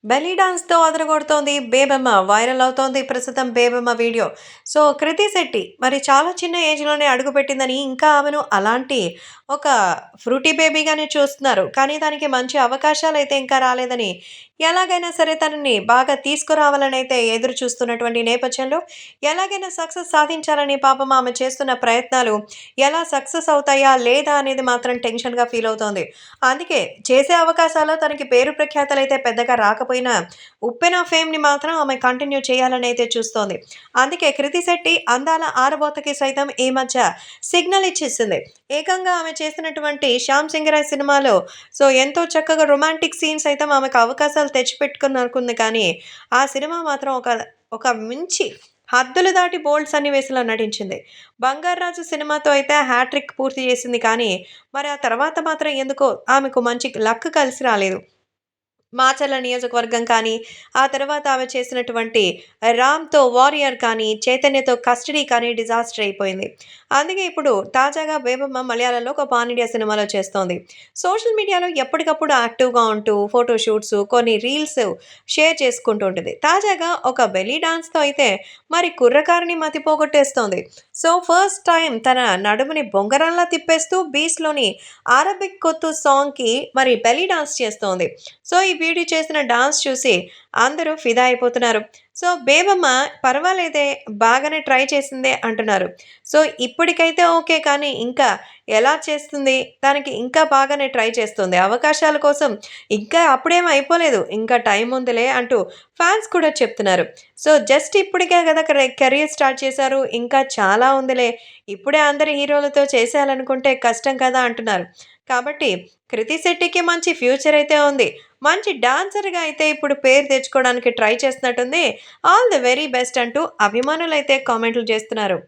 Belly డాన్స్‌తో అదరగొడుతోంది 'Bebamma'. Viral అవుతోంది ప్రస్తుతం 'Bebamma' video. So, 'కృతి శెట్టి' మరి చాలా చిన్న ఏజ్‌లోనే అడుగుపెట్టిందని, ఇంకా ఆమెను అలాంటి ఒక ఫ్రూటీ బేబీగానే చూస్తున్నారు. కానీ దానికి మంచి అవకాశాలైతే ఇంకా రాలేదని, ఎలాగైనా సరే తనని బాగా తీసుకురావాలనైతే ఎదురు చూస్తున్నటువంటి నేపథ్యంలో, ఎలాగైనా సక్సెస్ సాధించాలని పాపం ఆమె చేస్తున్న ప్రయత్నాలు ఎలా సక్సెస్ అవుతాయా? లేదా? అనేది మాత్రం టెన్షన్‌గా ఫీల్ అవుతోంది. అందుకే చేసే అవకాశాల్లో తనకి పేరు ప్రఖ్యాతలైతే పెద్దగా రాకపోయినా, 'ఉప్పెన' ఫేమ్‌ని మాత్రం ఆమె కంటిన్యూ చేయాలనైతే చూస్తోంది. అందుకే 'కృతి శెట్టి' అందాల ఆరబోతకి సైతం ఈ మధ్య సిగ్నల్ ఇచ్చేసింది. ఏకంగా ఆమె చేసినటువంటి 'శ్యామ్ సింగరాయ్' సినిమాలో ఎంతో చక్కగా రొమాంటిక్ సీన్స్ సైతం ఆమెకు అవకాశాలు తెచ్చిపెట్టుకుననుకుంది కానీ, ఆ సినిమా మాత్రం ఒక ఒక మించి హద్దులు దాటి బోల్డ్ సన్నివేశంలో నటించింది. 'బంగార్రాజు' సినిమాతో అయితే హ్యాట్రిక్ పూర్తి చేసింది కానీ, మరి ఆ తర్వాత మాత్రం ఎందుకో ఆమెకు మంచి లక్ కలిసి రాలేదు. మాచర్ల నియోజకవర్గం కానీ, ఆ తర్వాత ఆమె చేసినటువంటి 'రామ్‌తో వారియర్' కానీ, 'చైతన్యతో కస్టడీ' కానీ డిజాస్టర్ అయిపోయింది. అందుకే ఇప్పుడు తాజాగా 'బేబమ్మ' మలయాళంలో ఒక పాన్ ఇండియా సినిమాలో చేస్తోంది. సోషల్ మీడియాలో ఎప్పటికప్పుడు యాక్టివ్‌గా ఉంటూ ఫోటో షూట్స్, కొన్ని రీల్స్ షేర్ చేసుకుంటూ ఉంటుంది. తాజాగా ఒక బెల్లీ డాన్స్‌తో అయితే మరి కుర్రకారుని మతి పోగొట్టేస్తోంది. ఫస్ట్ టైమ్ తన నడుముని బొంగరంలా తిప్పేస్తూ 'బీస్ట్‌లోని అరబిక్ కొత్తు సాంగ్‌కి మరి బెల్లీ డాన్స్ చేస్తోంది. ఈ వీడియో చేసిన డాన్స్ చూసి అందరూ ఫిదా అయిపోతున్నారు. బేబమ్మ పర్వాలేదే బాగానే ట్రై చేసిందే అంటున్నారు. ఇప్పటికైతే ఓకే. కానీ ఇంకా ఎలా చేస్తుంది? దానికి ఇంకా బాగానే ట్రై చేస్తుంది. అవకాశాల కోసం ఇంకా అప్పుడేం అయిపోలేదు. ఇంకా టైం ఉందిలే అంటూ ఫ్యాన్స్ కూడా చెప్తున్నారు. జస్ట్ ఇప్పటికే గదా కెరియర్ స్టార్ట్ చేశారు. ఇంకా చాలా ఉందిలే. ఇప్పుడే అందరు హీరోలతో చేసేయాలనుకుంటే కష్టం కదా! అంటున్నారు. కాబట్టి 'కృతి శెట్టి'కి మంచి ఫ్యూచర్ అయితే ఉంది. మంచి డాన్సర్‌గా అయితే ఇప్పుడు పేరు తెచ్చుకోవడానికి ట్రై చేస్తున్నట్టుంది. ఆల్ ది వెరీ బెస్ట్ అంటూ అభిమానులైతే కామెంట్లు చేస్తున్నారు.